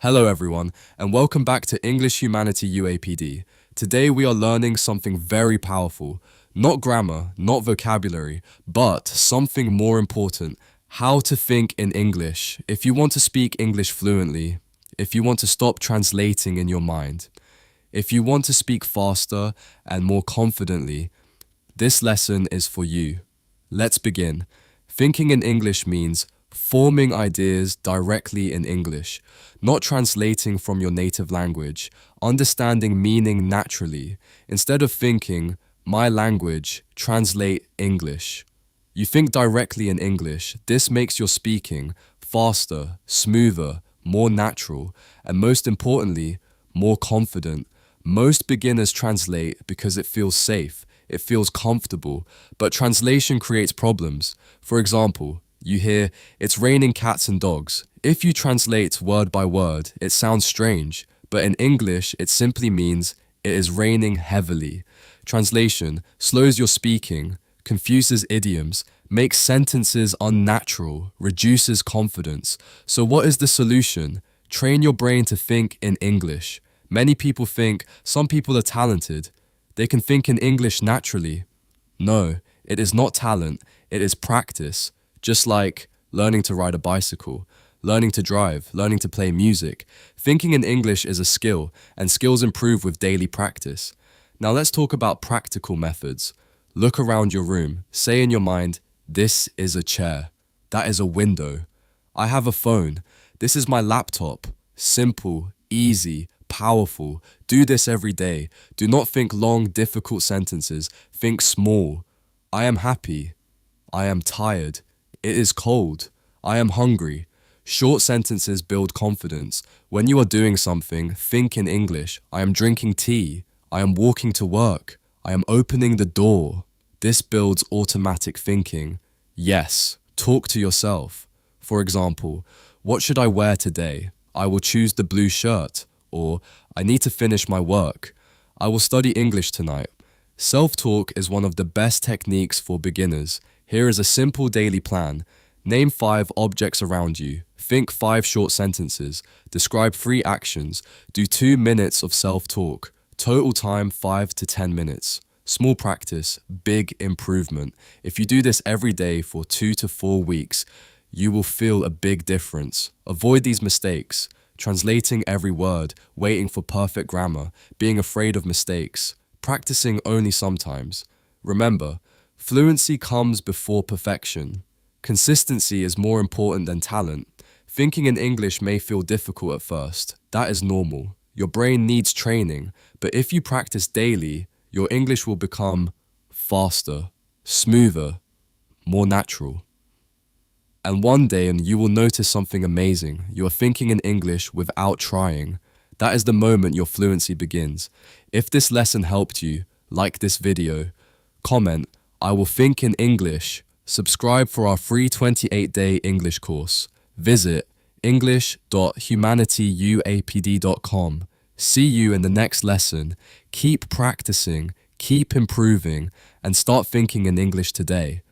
Hello everyone, and welcome back to English Humanity UAPD. Today we are learning something very powerful. Not grammar, not vocabulary, but something more important. How to think in English. If you want to speak English fluently, if you want to stop translating in your mind, if you want to speak faster and more confidently, this lesson is for you. Let's begin. Thinking in English means forming ideas directly in English, not translating from your native language, understanding meaning naturally. Instead of thinking, my language, translate English. You think directly in English. This makes your speaking faster, smoother, more natural, and most importantly, more confident. Most beginners translate because it feels safe, it feels comfortable, but translation creates problems. For example, you hear, it's raining cats and dogs. If you translate word by word, it sounds strange, but in English, it simply means it is raining heavily. Translation slows your speaking, confuses idioms, makes sentences unnatural, reduces confidence. So what is the solution? Train your brain to think in English. Many people think some people are talented. They can think in English naturally. No, it is not talent, it is practice. Just like learning to ride a bicycle, learning to drive, learning to play music. Thinking in English is a skill, and skills improve with daily practice. Now let's talk about practical methods. Look around your room. Say in your mind, this is a chair. That is a window. I have a phone. This is my laptop. Simple, easy, powerful. Do this every day. Do not think long, difficult sentences. Think small. I am happy. I am tired. It is cold. I am hungry. Short sentences build confidence. When you are doing something, think in English. I am drinking tea. I am walking to work. I am opening the door. This builds automatic thinking. Yes, talk to yourself. For example, what should I wear today? I will choose the blue shirt. Or, I need to finish my work. I will study English tonight. Self-talk is one of the best techniques for beginners. Here is a simple daily plan. Name 5 objects around you. Think 5 short sentences. Describe 3 actions. Do 2 minutes of self-talk. Total time 5 to 10 minutes. Small practice, big improvement. If you do this every day for 2 to 4 weeks, you will feel a big difference. Avoid these mistakes. Translating every word, waiting for perfect grammar, being afraid of mistakes, practicing only sometimes. Remember, fluency comes before perfection. Consistency is more important than talent. Thinking in English may feel difficult at first. That is normal. Your brain needs training, but if you practice daily, your English will become faster, smoother, more natural. And one day you will notice something amazing. You are thinking in English without trying. That is the moment your fluency begins. If this lesson helped you, like this video, comment, I will think in English. Subscribe for our free 28-day English course. Visit english.humanityuapd.com. See you in the next lesson. Keep practicing, keep improving, and start thinking in English today.